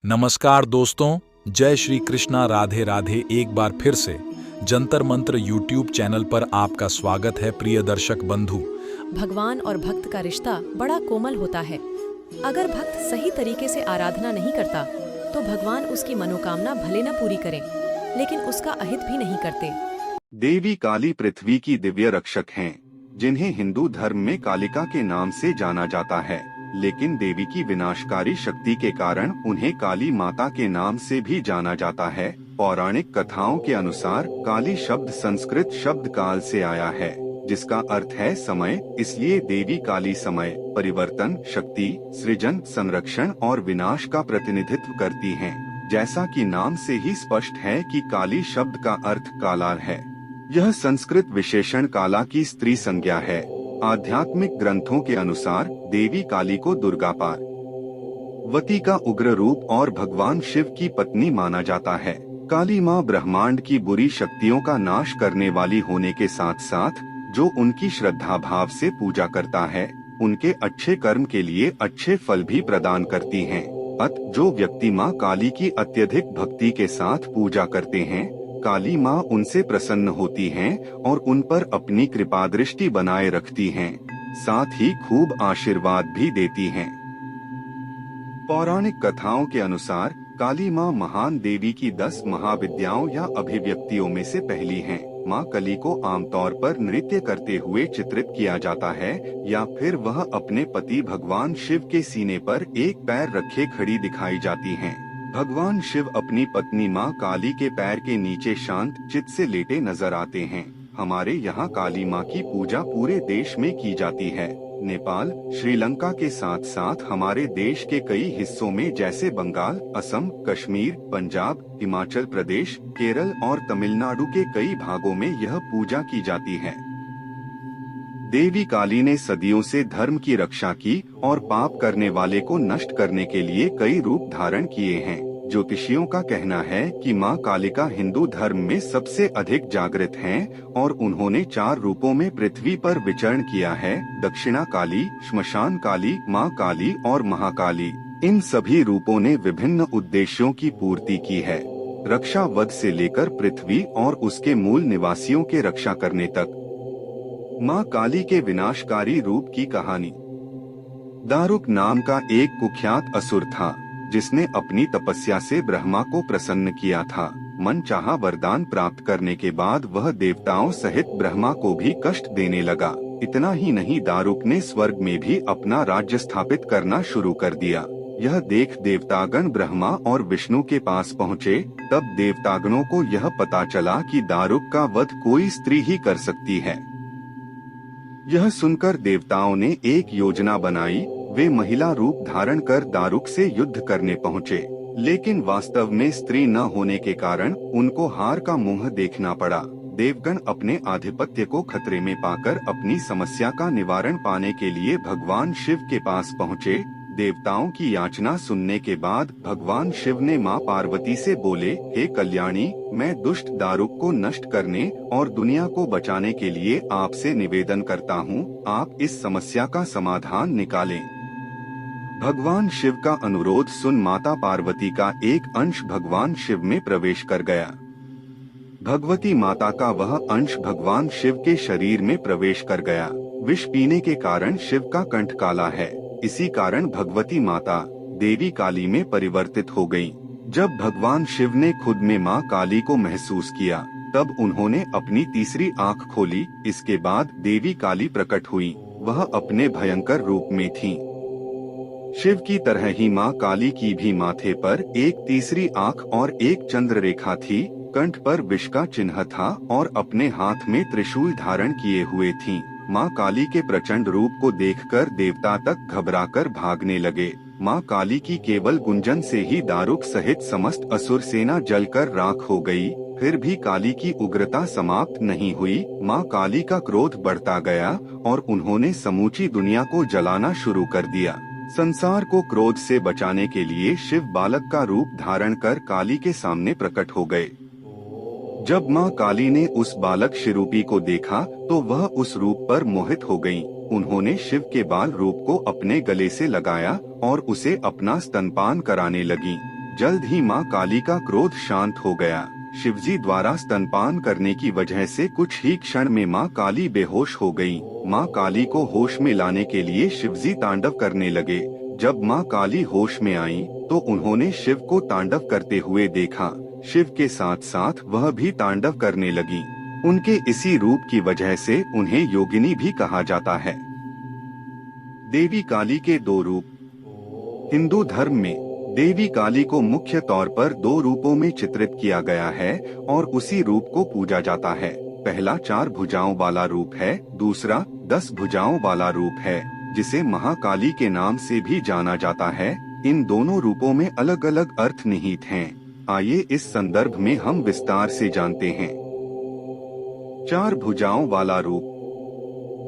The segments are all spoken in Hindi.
नमस्कार दोस्तों, जय श्री कृष्णा, राधे राधे। एक बार फिर से जंतर मंत्र यूट्यूब चैनल पर आपका स्वागत है प्रिय दर्शक बंधु। भगवान और भक्त का रिश्ता बड़ा कोमल होता है। अगर भक्त सही तरीके से आराधना नहीं करता तो भगवान उसकी मनोकामना भले न पूरी करें, लेकिन उसका अहित भी नहीं करते। देवी काली पृथ्वी की दिव्य रक्षक हैं, जिन्हें हिंदू धर्म में कालिका के नाम से जाना जाता है। लेकिन देवी की विनाशकारी शक्ति के कारण उन्हें काली माता के नाम से भी जाना जाता है। पौराणिक कथाओं के अनुसार काली शब्द संस्कृत शब्द काल से आया है, जिसका अर्थ है समय। इसलिए देवी काली समय, परिवर्तन, शक्ति, सृजन, संरक्षण और विनाश का प्रतिनिधित्व करती हैं। जैसा कि नाम से ही स्पष्ट है कि काली शब्द का अर्थ काला है। यह संस्कृत विशेषण काला की स्त्री संज्ञा है। आध्यात्मिक ग्रंथों के अनुसार देवी काली को दुर्गा पार्वती का उग्र रूप और भगवान शिव की पत्नी माना जाता है। काली माँ ब्रह्मांड की बुरी शक्तियों का नाश करने वाली होने के साथ साथ जो उनकी श्रद्धा भाव से पूजा करता है, उनके अच्छे कर्म के लिए अच्छे फल भी प्रदान करती हैं। जो व्यक्ति माँ काली की अत्यधिक भक्ति के साथ पूजा करते हैं, काली माँ उनसे प्रसन्न होती हैं और उन पर अपनी कृपा दृष्टि बनाए रखती हैं, साथ ही खूब आशीर्वाद भी देती हैं। पौराणिक कथाओं के अनुसार काली माँ महान देवी की 10 महाविद्याओं या अभिव्यक्तियों में से पहली हैं। माँ काली को आमतौर पर नृत्य करते हुए चित्रित किया जाता है, या फिर वह अपने पति भगवान शिव के सीने पर एक पैर रखे खड़ी दिखाई जाती हैं। भगवान शिव अपनी पत्नी माँ काली के पैर के नीचे शांत चित्त से लेटे नजर आते हैं। हमारे यहाँ काली माँ की पूजा पूरे देश में की जाती है। नेपाल, श्रीलंका के साथ साथ हमारे देश के कई हिस्सों में जैसे बंगाल, असम, कश्मीर, पंजाब, हिमाचल प्रदेश, केरल और तमिलनाडु के कई भागों में यह पूजा की जाती है। देवी काली ने सदियों से धर्म की रक्षा की और पाप करने वाले को नष्ट करने के लिए कई रूप धारण किए हैं। ज्योतिषियों का कहना है कि माँ कालिका हिंदू धर्म में सबसे अधिक जागृत हैं और उन्होंने 4 रूपों में पृथ्वी पर विचरण किया है: दक्षिणा काली, श्मशान काली, माँ काली और महाकाली। इन सभी रूपों ने विभिन्न उद्देश्यों की पूर्ति की है, रक्षा वध से लेकर पृथ्वी और उसके मूल निवासियों के रक्षा करने तक। माँ काली के विनाशकारी रूप की कहानी। दारुक नाम का एक कुख्यात असुर था, जिसने अपनी तपस्या से ब्रह्मा को प्रसन्न किया था। मनचाहा वरदान प्राप्त करने के बाद वह देवताओं सहित ब्रह्मा को भी कष्ट देने लगा। इतना ही नहीं, दारुक ने स्वर्ग में भी अपना राज्य स्थापित करना शुरू कर दिया। यह देख देवतागण ब्रह्मा और विष्णु के पास पहुँचे। तब देवतागणों को यह पता चला कि दारुक का वध कोई स्त्री ही कर सकती है। यह सुनकर देवताओं ने एक योजना बनाई। वे महिला रूप धारण कर दारुक से युद्ध करने पहुँचे, लेकिन वास्तव में स्त्री न होने के कारण उनको हार का मुंह देखना पड़ा। देवगण अपने आधिपत्य को खतरे में पाकर अपनी समस्या का निवारण पाने के लिए भगवान शिव के पास पहुँचे। देवताओं की याचना सुनने के बाद भगवान शिव ने माँ पार्वती से बोले, हे कल्याणी, मैं दुष्ट दारुक को नष्ट करने और दुनिया को बचाने के लिए आपसे निवेदन करता हूँ, आप इस समस्या का समाधान निकालें। भगवान शिव का अनुरोध सुन माता पार्वती का एक अंश भगवान शिव में प्रवेश कर गया। भगवती माता का वह अंश भगवान शिव के शरीर में प्रवेश कर गया। विष पीने के कारण शिव का कंठ काला है, इसी कारण भगवती माता देवी काली में परिवर्तित हो गयी। जब भगवान शिव ने खुद में माँ काली को महसूस किया, तब उन्होंने अपनी तीसरी आँख खोली। इसके बाद देवी काली प्रकट हुई। वह अपने भयंकर रूप में थीं। शिव की तरह ही माँ काली की भी माथे पर एक तीसरी आँख और एक चंद्र रेखा थी। कंठ पर विष का चिन्ह था और अपने हाथ में त्रिशूल धारण किए हुए थीं। माँ काली के प्रचंड रूप को देखकर देवता तक घबराकर भागने लगे। माँ काली की केवल गुंजन से ही दारुक सहित समस्त असुर सेना जलकर राख हो गई। फिर भी काली की उग्रता समाप्त नहीं हुई। माँ काली का क्रोध बढ़ता गया और उन्होंने समूची दुनिया को जलाना शुरू कर दिया। संसार को क्रोध से बचाने के लिए शिव बालक का रूप धारण कर काली के सामने प्रकट हो गए। जब माँ काली ने उस बालक शिरूपी को देखा तो वह उस रूप पर मोहित हो गईं। उन्होंने शिव के बाल रूप को अपने गले से लगाया और उसे अपना स्तनपान कराने लगी। जल्द ही माँ काली का क्रोध शांत हो गया। शिवजी द्वारा स्तनपान करने की वजह से कुछ ही क्षण में माँ काली बेहोश हो गयी। माँ काली को होश में लाने के लिए शिवजी तांडव करने लगे। जब माँ काली होश में आई तो उन्होंने शिव को तांडव करते हुए देखा। शिव के साथ साथ वह भी तांडव करने लगी। उनके इसी रूप की वजह से उन्हें योगिनी भी कहा जाता है। देवी काली के दो रूप। हिंदू धर्म में देवी काली को मुख्य तौर पर दो रूपों में चित्रित किया गया है और उसी रूप को पूजा जाता है। पहला 4 भुजाओं वाला रूप है, दूसरा 10 भुजाओं वाला रूप है, जिसे महाकाली के नाम से भी जाना जाता है। इन दोनों रूपों में अलग अलग अर्थ निहित हैं। आइए इस संदर्भ में हम विस्तार से जानते हैं। 4 भुजाओं वाला रूप।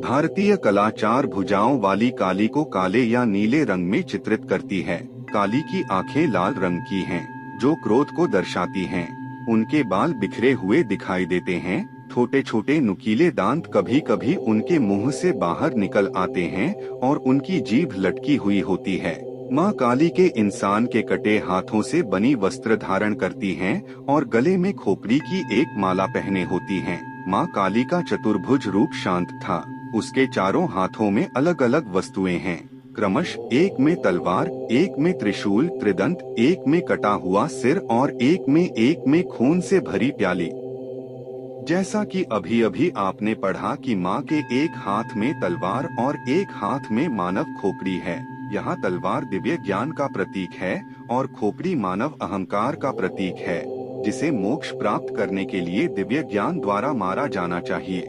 भारतीय कला 4 भुजाओं वाली काली को काले या नीले रंग में चित्रित करती है। काली की आंखें लाल रंग की हैं, जो क्रोध को दर्शाती हैं। उनके बाल बिखरे हुए दिखाई देते हैं। छोटे छोटे नुकीले दांत कभी कभी उनके मुंह से बाहर निकल आते हैं और उनकी जीभ लटकी हुई होती है। माँ काली के इंसान के कटे हाथों से बनी वस्त्र धारण करती हैं और गले में खोपड़ी की एक माला पहने होती हैं। माँ काली का चतुर्भुज रूप शांत था। उसके चारों हाथों में अलग अलग वस्तुएं हैं, क्रमश एक में तलवार, एक में त्रिशूल त्रिदंत, एक में कटा हुआ सिर और एक में खून से भरी प्याली। जैसा कि अभी अभी आपने पढ़ा कि माँ के एक हाथ में तलवार और एक हाथ में मानव खोपड़ी है। यहाँ तलवार दिव्य ज्ञान का प्रतीक है और खोपड़ी मानव अहंकार का प्रतीक है, जिसे मोक्ष प्राप्त करने के लिए दिव्य ज्ञान द्वारा मारा जाना चाहिए।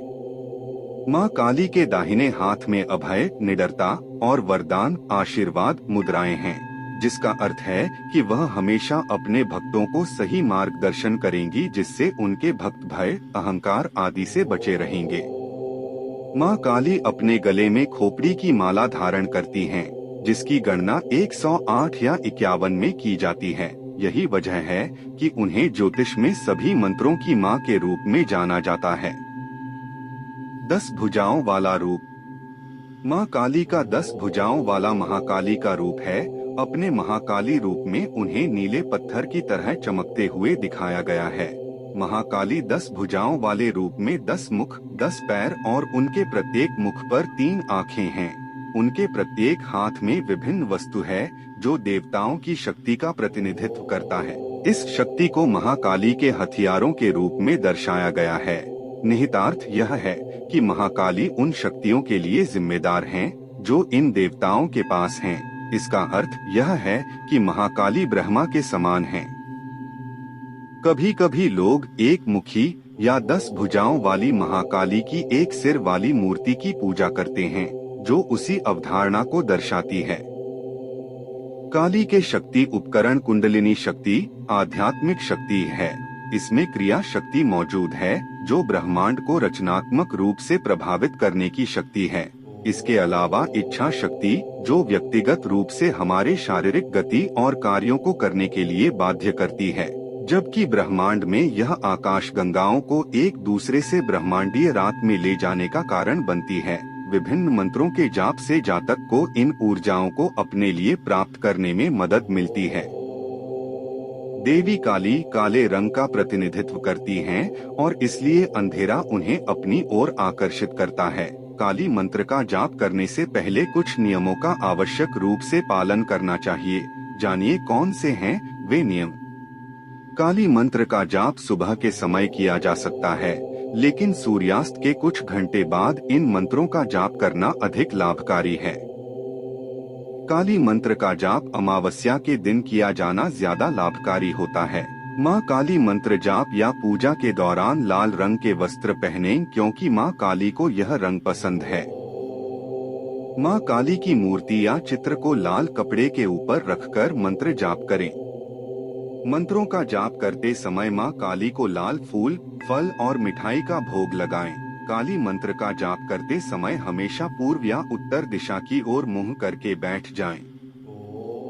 माँ काली के दाहिने हाथ में अभय, निडरता और वरदान आशीर्वाद मुद्राएं हैं, जिसका अर्थ है कि वह हमेशा अपने भक्तों को सही मार्गदर्शन करेंगी, जिससे उनके भक्त भय, अहंकार आदि से बचे रहेंगे। माँ काली अपने गले में खोपड़ी की माला धारण करती हैं, जिसकी गणना 108 या 51 में की जाती है। यही वजह है कि उन्हें ज्योतिष में सभी मंत्रों की माँ के रूप में जाना जाता है। 10 भुजाओं वाला रूप। माँ काली का 10 भुजाओं वाला महाकाली का रूप है। अपने महाकाली रूप में उन्हें नीले पत्थर की तरह चमकते हुए दिखाया गया है। महाकाली 10 भुजाओं वाले रूप में 10 मुख, 10 पैर और उनके प्रत्येक मुख पर 3 आँखें हैं। उनके प्रत्येक हाथ में विभिन्न वस्तु है, जो देवताओं की शक्ति का प्रतिनिधित्व करता है। इस शक्ति को महाकाली के हथियारों के रूप में दर्शाया गया है। निहितार्थ यह है कि महाकाली उन शक्तियों के लिए जिम्मेदार हैं, जो इन देवताओं के पास हैं। इसका अर्थ यह है कि महाकाली ब्रह्मा के समान हैं। कभी कभी लोग एक मुखी या 10 भुजाओं वाली महाकाली की एक सिर वाली मूर्ति की पूजा करते हैं, जो उसी अवधारणा को दर्शाती है। काली के शक्ति उपकरण कुंडलिनी शक्ति आध्यात्मिक शक्ति है। इसमें क्रिया शक्ति मौजूद है, जो ब्रह्मांड को रचनात्मक रूप से प्रभावित करने की शक्ति है। इसके अलावा इच्छा शक्ति, जो व्यक्तिगत रूप से हमारे शारीरिक गति और कार्यों को करने के लिए बाध्य करती है, जबकि ब्रह्मांड में यह आकाश गंगाओं को एक दूसरे से ब्रह्मांडीय रात में ले जाने का कारण बनती है। विभिन्न मंत्रों के जाप से जातक को इन ऊर्जाओं को अपने लिए प्राप्त करने में मदद मिलती है। देवी काली काले रंग का प्रतिनिधित्व करती हैं और इसलिए अंधेरा उन्हें अपनी ओर आकर्षित करता है। काली मंत्र का जाप करने से पहले कुछ नियमों का आवश्यक रूप से पालन करना चाहिए। जानिए कौन से हैं वे नियम। काली मंत्र का जाप सुबह के समय किया जा सकता है, लेकिन सूर्यास्त के कुछ घंटे बाद इन मंत्रों का जाप करना अधिक लाभकारी है। काली मंत्र का जाप अमावस्या के दिन किया जाना ज्यादा लाभकारी होता है। माँ काली मंत्र जाप या पूजा के दौरान लाल रंग के वस्त्र पहनें, क्योंकि माँ काली को यह रंग पसंद है। माँ काली की मूर्ति या चित्र को लाल कपड़े के ऊपर रखकर मंत्र जाप करें। मंत्रों का जाप करते समय माँ काली को लाल फूल, फल और मिठाई का भोग लगाएं। काली मंत्र का जाप करते समय हमेशा पूर्व या उत्तर दिशा की ओर मुंह करके बैठ जाएं।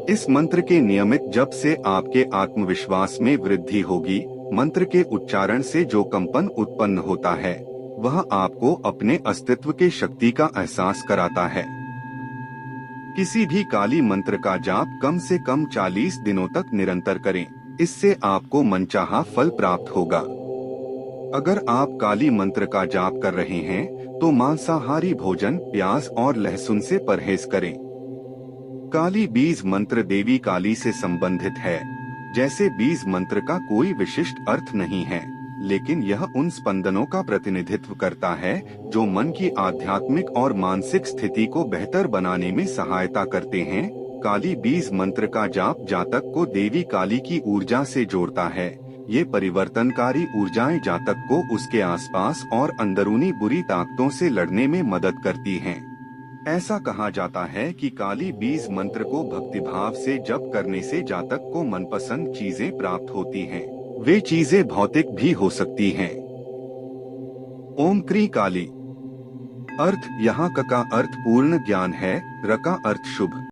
इस मंत्र के नियमित जप से आपके आत्मविश्वास में वृद्धि होगी। मंत्र के उच्चारण से जो कंपन उत्पन्न होता है, वह आपको अपने अस्तित्व के शक्ति का एहसास कराता है। किसी भी काली मंत्र का जाप कम से कम 40 दिनों तक निरंतर करें। इससे आपको मनचाहा फल प्राप्त होगा। अगर आप काली मंत्र का जाप कर रहे हैं तो मांसाहारी भोजन, प्याज और लहसुन से परहेज करें। काली बीज मंत्र देवी काली से संबंधित है। जैसे बीज मंत्र का कोई विशिष्ट अर्थ नहीं है, लेकिन यह उन स्पंदनों का प्रतिनिधित्व करता है जो मन की आध्यात्मिक और मानसिक स्थिति को बेहतर बनाने में सहायता करते हैं। काली बीज मंत्र का जाप जातक को देवी काली की ऊर्जा से जोड़ता है। ये परिवर्तनकारी ऊर्जाएं जातक को उसके आसपास और अंदरूनी बुरी ताकतों से लड़ने में मदद करती हैं। ऐसा कहा जाता है कि काली बीज मंत्र को भक्तिभाव से जप करने से जातक को मनपसंद चीजें प्राप्त होती हैं। वे चीजें भौतिक भी हो सकती हैं। ओम क्री काली। अर्थ, यहाँ क का अर्थ पूर्ण ज्ञान है, र का अर्थ शुभ।